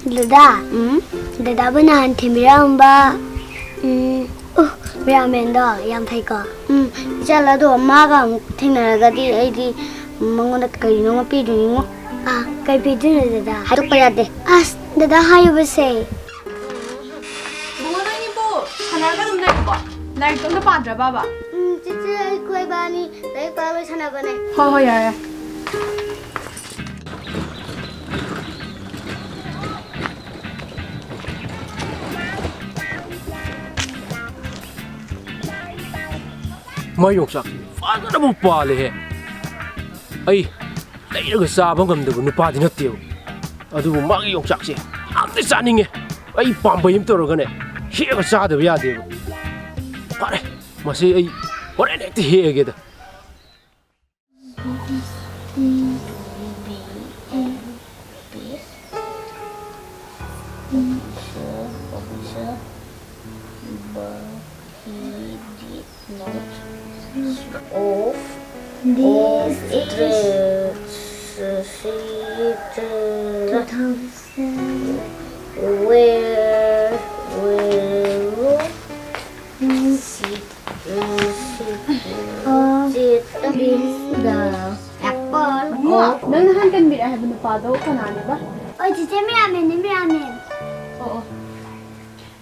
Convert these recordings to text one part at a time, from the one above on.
Dada, Dada banahan thi Mirang ba? Mirang mendo yang thai ko. Chala do ma ga thina ga di ai di mangon kai no ma pi du ni ngo. Kai pi du ne Dada. Hatuk pa yade. Dada hayo ba say. Bunga nang ibo, sana ka dum dai ba? Lai tong da pa dra ba ba? Chichi ai koi ba ni, dai pa ba sana ba ne. Ho ya. Mai yongsak fazana bu pale he ai leiraga saba ngamdabu nupa di natteu adubu magi yongsak se amte chaninge ai pambai im torogane hega chadaba yadeba pare mase ai horen hekta hege da Of this is 2000 where will sit the apple Nang nahankan bira ha bunu pa do kanani ba? Oi chiche miramen Oo.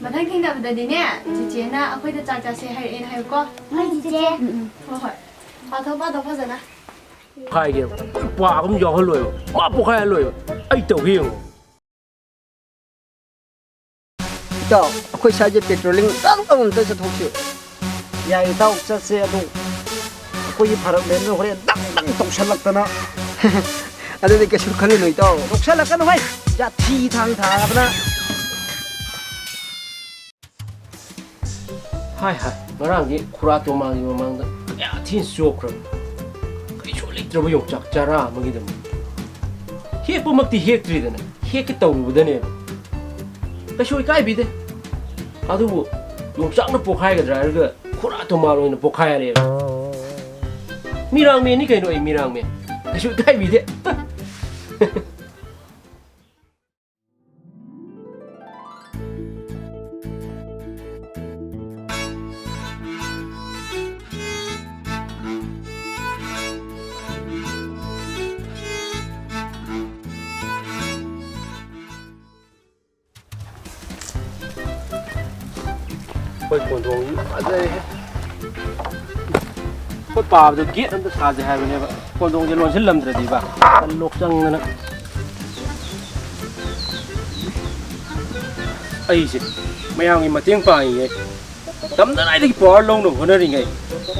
Mathang thing da bada dine chiche na akhoi da cha se hai en hai ko. Oi chiche Ho hoi. Pa tho pa do phajana. khai ge pa gum yo haloi ma pu khai haloi ai tau hieng Ito, ako'y sadya petroling ang taon tayo sa Tokyo. Yang itaw sa siya doon. Ako'y parang meron ko rin dang toksalak ta na. Ano din kasi kanino ito? Toksalak ka naman. Jati tang na. hai marang ge khurato mangi mamangda ya thin sokra kai so lektra bo yongchak chara magidam he pu makti hekri dana he ke tawru dane ka shoi kai bi de adu yongchak na pokhai ga dra ga khurato maro na pokhai re mirang me ni kai no ai mirang me ka shoi kai bi de Ôi còn đồ gì ở đây có bà được ghét nó xả gì hai bên này vậy còn đồ gì luôn rất lầm rồi đi vào lột răng nữa ấy gì mày ăn mà tiếng phải vậy tấm tới đây thì bỏ lông đủ hơn đây ngay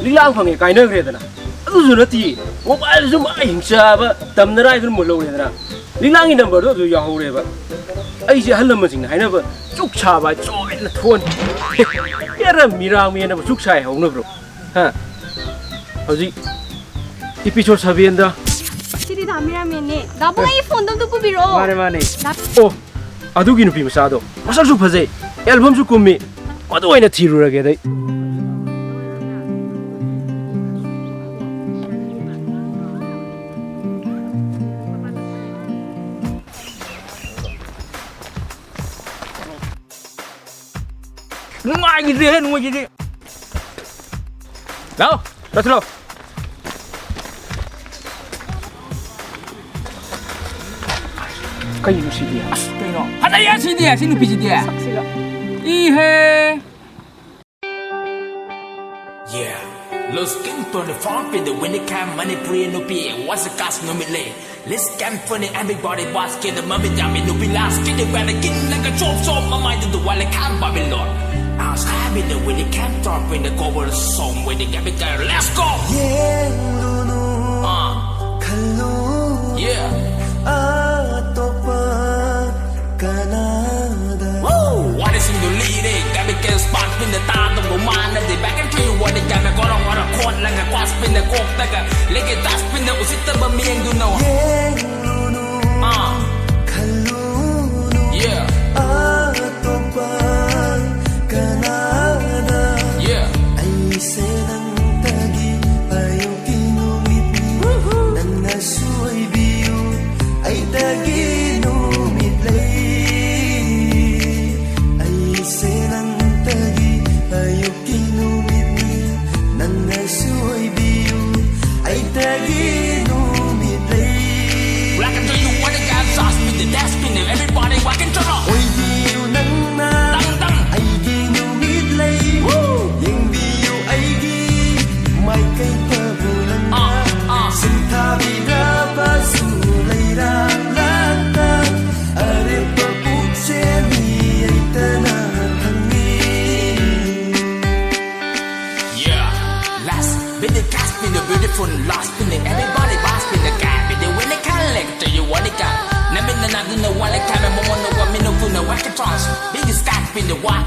lý lang phòng này cái nước này thế nào tôi rồi thì một ai zoom ai hình xa vậy tấm tới đây tôi một lâu này thế nào lý lang gì nằm bờ đó rồi giàu này vậy ấy gì hắn làm mà chỉnh này nữa vậy chúc cha bài trôi là thôn Era Mirang me na suk sai hong no bro ha hoji episode sabian da Siri da Mirang me ne da bo ai phone dam tu pu biro Mane. oh adu gi nu pi masa do masal su phajai album su kummi adu oina thiru ra ge dai Ngoài gì hết, ngoài gì đi. Đâu, ra thưa cái gì xí đi à Cái nó. Hắn ấy xí đi, xí đi đi. Đi he. Yeah, los skin from the farm in the winter camp, Manipuri no pay. What's the cost no me lay? Let's camp for the everybody basket. The mummy jam in no be last. Get the brand again like a chop. My mind to the wall like camp Babylon. I was having the winter camp top in the cover song when they get me there. Let's go. Yeah. Woo! What is in the lead? Got me get spot in the time of the man that they back and kill what they got me got on a court like a quas spin the coke like a leg it that's spin the usita but me and you know. Yeah. Yeah.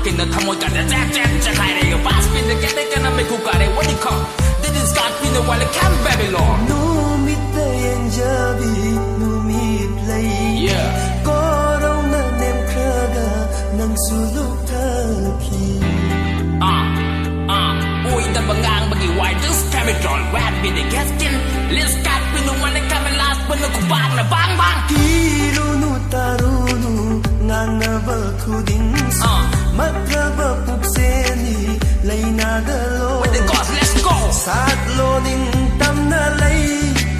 in the Tamil got the jack hiding a fast spin the get gonna make who got it what you call this is got been the one that can Babylon no mit the enjabi no mit lay yeah go rong na nem kraga nang suluk thaki ui ta bangang bagi white this cameron wrap in the gaskin let's got been the one that come last when the kubang na bang bang kiru nu taru nu ngana ba khudin matra ba pukse ni laina da lo with the gods let's go sat lo ning tam na lay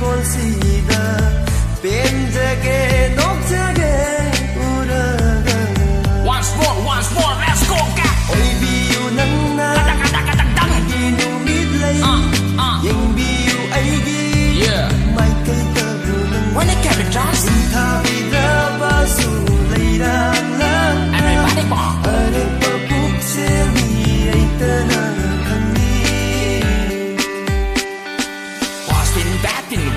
kon si da pen jage nok jage ura once more let's go cat oi bi you nang na dang gi nu mit lay yeng bi you ai gi yeah mai kai ta bu nang when the cameron tha bi da ba su lay dang la everybody bang are pa pukse ni ai ta na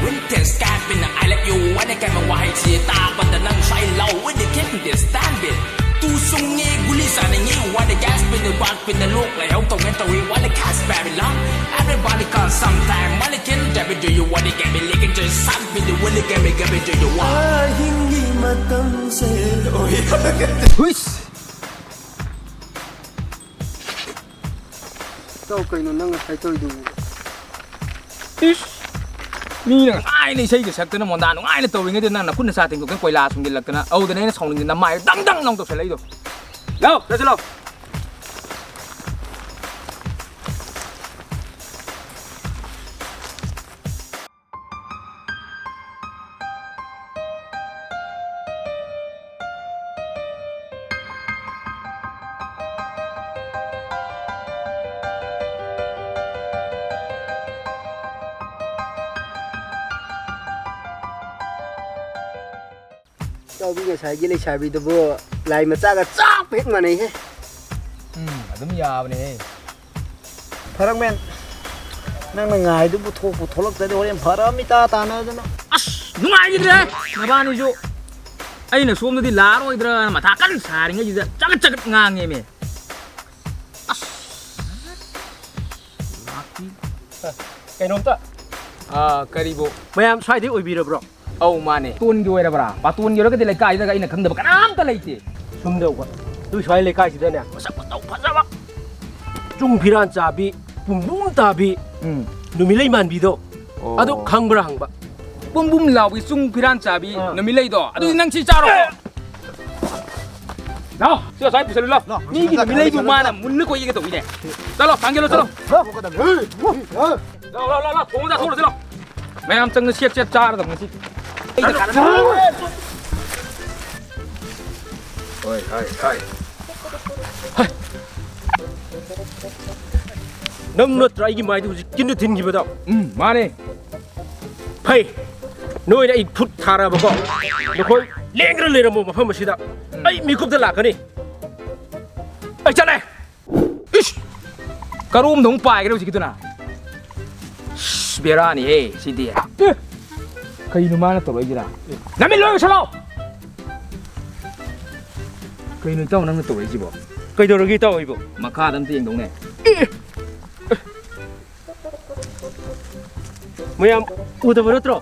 winter sky in the I let you when I get my white tea ta but the nang shine low with the kitten this stand it tu sung ni guli sa ni what the gas in the back in the look like how to get away what the cast Babylon everybody can sometime when it can do you what they get me licking just something the will get me do you want hindi matam se oi huis tao kai no nang sai toi du mi nang ai nei sei ke sak tana monda no ai na to ringa de nang na kun sa ting ko kan koila sung gilak tana au de nei na song ning na mai dang dang long to se lai do lao ra se lao tao bi ngai sai gi nei sai bi do bo lai ma cha ga chak pek ma nei he adum ya bane pharang men nang na ngai du bu tholok ta de horen pharam ita ta na da na as nungai gi de na ba ni jo ai na som di la roi dra ma tha kan sa ring gi da chak ngang nge me as laki cái nôm ta karibo mayam sai đi oi bi bro au mane tun gi wera bra ba tun gi ra ga de lai kai da ga ina khang da ba kanam ta lai te sum đâu quá tôi xoay lấy cái gì đây nè sa pa tau pha ba trung phiran cha bi bum bum ta bi numi lấy man bi do ado khang bra hang ba bum bum law gi sung phiran cha bi na mi lai do adu nang chi cha ro nào chưa sai bisa lo ni gi mi lai bu ma na mun ko yi ga to bi ne da lo phang ge lo lo thong ra thong lo mày am chang siết siết cha rồi ngasi ôi hai nâng nó trai cái mai thì kinh được thìn gì vậy đâu mà đi hay nuôi đã ít phút thà ra bao con nó khôi lên cái lên mà không mà xí đó ấy mi cúp tới lạc cái này ấy cha này cái room thùng bài cái đâu gì cái nào berani hey si dia kai nu mana to lagi la na mi lo salo kai nu tao nang to lagi bo cái đồ cái tao ấy bộ ma kha dam tieng dong ne mayam udah berotro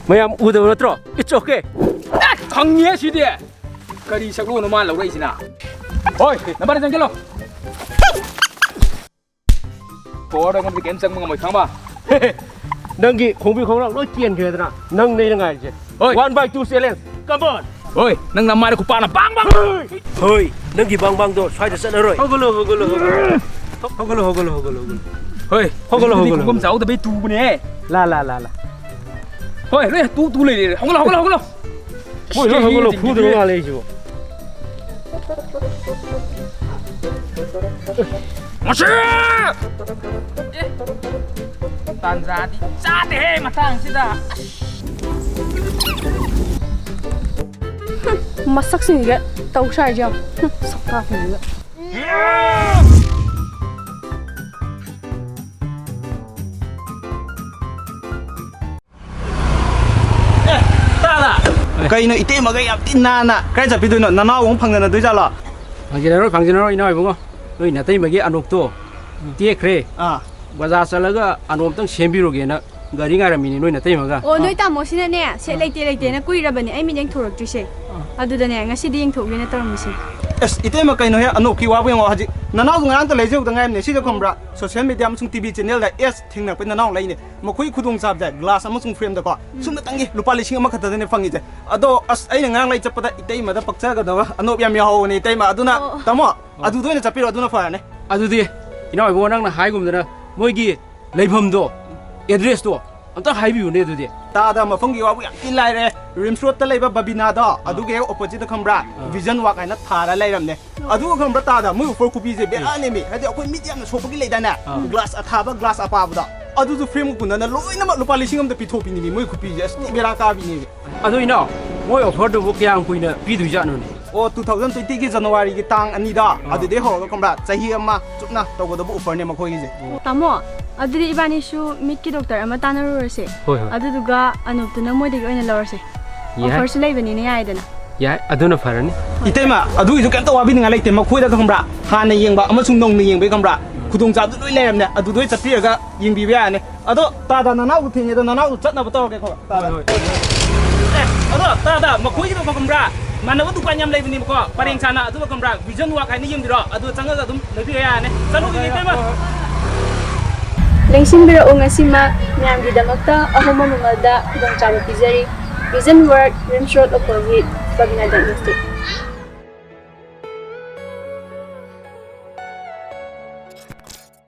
mayam udah berotro it's okay thằng nhé si dia kai di sak lo no ma lo dai sina oi na ba jang ke lo có đâu con kiếm sang mọi tháng ba nâng gì không biết không đâu nói tiền kìa nào nâng đây là ngày gì one by two silence come on ôi nâng làm mai được cục na bang bang thôi nâng gì bang bang rồi xoay được sẵn rồi không có lo ôi không có lo không cháu từ bây tu nè là thôi đây tu lấy không có lo ôi không có lo phu được là lấy chứ Masih! Tanza di sate matang sida. Masak sini ga tau sai jam. Sakka fi ga. ꯀꯩꯅꯣ ꯏꯇꯩꯃꯒ ꯌꯥꯝ ꯇꯤꯟꯅꯥꯅ ꯀꯥꯏ ꯆꯠꯄꯤꯗꯣꯏꯅꯣ ꯅꯅꯥꯎ ꯑꯃꯨꯛ ꯐꯪꯗꯅ ꯗꯣꯏ ꯖꯥꯠꯂꯣ ꯐꯪꯖꯅꯔꯣꯏ ꯏꯅꯥꯎ ꯏꯕꯨꯡꯉꯣ ꯅꯣꯏ ꯅꯇꯩꯃꯒꯤ ꯑꯅꯣꯞꯇꯣ ꯇꯦꯛꯈ꯭ꯔꯦ ꯕꯖꯥꯔ ꯆꯠꯂꯒ ꯑꯅꯣꯞꯇꯪ ꯁꯦꯝꯕꯤꯔꯨꯒꯦꯅ ꯒꯥꯔꯤ ꯉꯥꯏꯔꯝꯃꯤꯅꯤ ꯅꯣꯏ ꯅꯇꯩꯃꯒ ꯑꯣ ꯅꯣꯏ ꯇꯥꯃꯣꯁꯤꯅꯅꯦ ꯁꯦꯠ ꯂꯩꯇꯦꯅ ꯀꯨꯏꯔꯕꯅꯤ ꯑꯩ ꯃꯤꯠ ꯌꯦꯡꯊꯣꯔꯛꯇ꯭ꯔꯤꯁꯦ ꯑꯗꯨꯗꯅꯦ ꯉꯁꯤꯗꯤ ꯌꯦꯡꯊꯣꯛꯒꯦꯅ ꯇꯧꯔꯝꯃꯤꯁꯦ ꯑꯁ ꯏꯇꯩꯃ ꯀꯩꯅꯣ ꯍꯦ ꯑꯅꯣꯞꯀꯤ ꯋꯥꯕ ꯌꯦꯡꯉꯣ ꯍꯧꯖꯤꯛ ꯅꯅꯥꯎꯗꯣ ꯉꯔꯥꯡꯇ ꯂꯩꯖꯧꯗ ꯉꯥꯏꯔꯝꯅꯦ ꯁꯤꯗ ꯈꯪꯕ꯭ꯔꯥ ꯁꯣꯁꯤꯌꯦꯜ ꯃꯤꯗꯤꯌꯥ ꯑꯃꯁꯨꯡ ꯇꯤꯚꯤ ꯆꯦꯅꯦꯜꯗ ꯊꯦꯡꯅꯔꯛꯄꯩ ꯅꯅꯥꯎ ꯂꯩꯅꯦ ꯃꯈꯣꯏ ꯈꯨꯗꯣꯡꯆꯥꯕꯁꯦ ꯒ꯭ꯂꯥꯁ ꯑꯃꯁꯨꯡ ꯐ꯭ꯔꯦꯝꯗꯀꯣ ꯁꯨꯝꯅꯇꯪꯒꯤ ꯂꯨꯄꯥ 1,000 ꯈꯛꯇꯗꯅꯦ ꯐꯪꯉꯤꯁꯦ ꯑꯗꯣ ꯑꯁ ꯑꯩꯅ ꯉꯔꯥꯡ ꯂꯩ ꯆꯠꯄꯗ ꯏꯇꯩꯃꯗ ꯄꯛꯆꯒꯗꯕ ꯑꯅꯣꯞ ꯌꯥꯝ ꯌꯥꯎꯍꯧꯕꯅꯦ ꯏꯇꯩꯃ ꯑꯗꯨꯅ ꯇꯥꯃꯣ ꯑꯗꯨꯗ ꯑꯣꯏꯅ ꯆꯠꯄꯤꯔꯣ ꯑꯗꯨꯅ ꯐꯔꯅꯤ ꯑꯗꯨꯗꯤ ꯏꯅꯥꯎ ꯏꯕꯨꯡꯉꯣ ꯅꯪꯅ ꯍꯥꯏꯒꯨꯝꯗꯅ ꯃꯣꯏꯒꯤ ꯂꯩꯐꯝꯗꯣ ꯑꯦꯗ꯭ꯔꯦꯁꯇꯣ ꯑꯝꯇ ꯍꯥꯏꯕꯤꯌꯨꯅꯦ ꯑꯗꯨꯗꯤ ꯇꯥꯗ ꯃꯐꯝꯒꯤ ꯋꯥꯕꯨ ꯌꯥꯝ ꯊꯤ ꯂꯥꯏꯔꯦ ꯔꯤꯝꯁ ꯔꯣꯗꯇ ꯂꯩꯕ ꯕꯕꯤꯅꯥꯗꯣ ꯑꯗꯨꯒꯤ ꯍꯦꯛ ꯑꯣꯄꯣꯖꯤꯠꯇ ꯈꯪꯕ꯭ꯔꯥ ꯚꯤꯖꯟ ꯋꯥꯛ ꯍꯥꯏꯅ ꯊꯥꯔ ꯂꯩꯔꯝꯅꯦ ꯑꯗꯨꯒ ꯈꯪꯕ꯭ꯔꯥ ꯇꯥꯗ ꯃꯣꯏ ꯎꯐꯔ ꯈꯨꯄꯤꯁꯦ ꯕꯦꯔꯥꯅꯦꯃꯤ ꯍꯥꯏꯗꯤ ꯑꯩꯈꯣꯏ ꯃꯤꯠ ꯌꯥꯝꯅ ꯁꯣꯛꯄꯒꯤ ꯂꯩꯗꯥꯏꯅꯦ ꯒ꯭ꯂꯥꯁ ꯑꯊꯥꯕ ꯒ꯭ꯂꯥꯁ ꯑꯄꯥꯕꯗꯣ ꯑꯗꯨꯁꯨ ꯐ꯭ꯔꯦꯝꯒ ꯄꯨꯟꯗꯅ ꯂꯣꯏꯅꯃꯛ ꯂꯨꯄꯥ 1,000 ꯄꯤꯊꯣꯛꯄꯤꯅꯤꯃꯤ ꯃꯣꯏ ꯈꯨꯄꯤꯁꯦ ꯑꯁ ꯕꯦꯔꯥ ꯀꯥꯕꯤꯅꯦꯃꯤ ꯑꯗꯣ ꯏꯅꯥꯎ ꯃꯣꯏ ꯑꯣꯐꯔꯗꯨꯕꯨ ꯀꯌꯥꯝ ꯀꯨꯏꯅ ꯄꯤꯗꯣꯏꯖꯥꯠꯅꯣꯅꯦ ꯑꯣ 2020ꯒꯤ ꯖꯅꯋꯥꯔꯤꯒꯤ ꯇꯥꯡ 2ꯗ ꯑꯗꯨꯗꯩ ꯍꯧꯔꯒ ꯈꯪꯕ꯭ꯔꯥ ꯆꯍꯤ ꯑꯃ ꯆꯨꯞꯅ ꯇꯧꯒꯗꯕ ꯑꯣꯐꯔꯅꯦ ꯃꯈꯣꯏꯒꯤꯁꯦ ꯇꯥꯃꯣ ꯑꯗꯨꯗꯤ ꯏꯕꯥꯅꯤꯁꯨ ꯃꯤꯠꯀꯤ ꯗꯣꯛꯇꯔ ꯑꯃ ꯇꯥꯟꯅꯔꯨꯔꯁꯦ ꯍꯣꯏ ꯑꯗꯨꯗꯨꯒ ꯑꯅꯣꯞꯇꯨꯅ ꯃꯣꯏꯗꯒꯤ ꯑꯣꯏꯅ ꯂꯧꯔꯁꯦ ꯑꯣꯐꯔꯁꯨ ꯂꯩꯕꯅꯤꯅ ꯌꯥꯏꯗꯅ ꯌꯥꯏ ꯑꯗꯨꯅ ꯐꯔꯅꯤ 이때마 ꯑꯗꯨꯒꯤꯁꯨ ꯀꯩꯝꯇ ꯋꯥꯕꯤꯅꯤꯡꯉꯥꯏ ꯂꯩꯇꯦ ꯃꯈꯣꯏꯗ ꯈꯪꯕ꯭ꯔꯥ ꯍꯥꯟꯅ ꯌꯦꯡꯕ ꯑꯃꯁꯨꯡ ꯅꯧꯅ ꯌꯦꯡꯕꯩ ꯈꯪꯕ꯭ꯔꯥ ꯈꯨꯗꯣꯡꯆꯥꯕꯗꯨ ꯂꯣꯏ ꯂꯩꯔꯝꯅꯦ ꯑꯗꯨꯗ ꯑꯣꯏ ꯆꯠꯄꯤꯔꯒ ꯌꯦꯡꯕꯤꯕ ꯌꯥꯔꯅꯤ ꯑꯗꯣ ꯇꯥꯗ ꯅꯅꯥꯎꯗꯨ ꯊꯦꯡꯉꯦꯗ ꯅꯅꯥꯎꯗꯨ ꯆꯠꯅꯕ ꯇꯧꯔꯒꯦꯀꯣ ꯇꯥꯗ ꯑꯗꯣ ꯇꯥꯗ ꯃꯈꯣꯏꯒꯤꯗꯣ ꯈꯪꯕ꯭ꯔꯥ ꯃꯥꯟꯅꯕ ꯗꯨꯀꯥꯟ ꯌꯥꯝ ꯂꯩꯕꯅꯦꯕꯀꯣ ꯄꯔꯦꯡ ꯁꯥꯅ ꯑꯗꯨꯒ ꯈꯪꯕ꯭ꯔꯥ ꯚꯤꯖꯟ ꯋꯥꯛ ꯍꯥꯏꯅ ꯌꯦꯡꯕꯤꯔꯣ ꯑꯗꯨ ꯆꯪꯉꯒ ꯑꯗꯨꯝ ꯂꯩꯕꯤꯕ ꯌꯥꯔꯅꯤ ꯆꯠꯂꯨꯒꯦ ꯏꯇꯩꯃ ꯂꯦꯡꯁꯤꯟꯕꯤꯔꯛꯎ ꯉꯁꯤꯃꯛ ꯃꯌꯥꯝꯒꯤꯗꯃꯛꯇ ꯑꯍꯣꯡꯕ ꯃꯃꯜꯗ ꯈꯨꯗꯣꯡꯆꯥꯕ ꯄꯤꯖꯔꯤ ꯚꯤꯖꯟ ꯋꯥꯔꯛ RIMS road opposite Babina diagnostic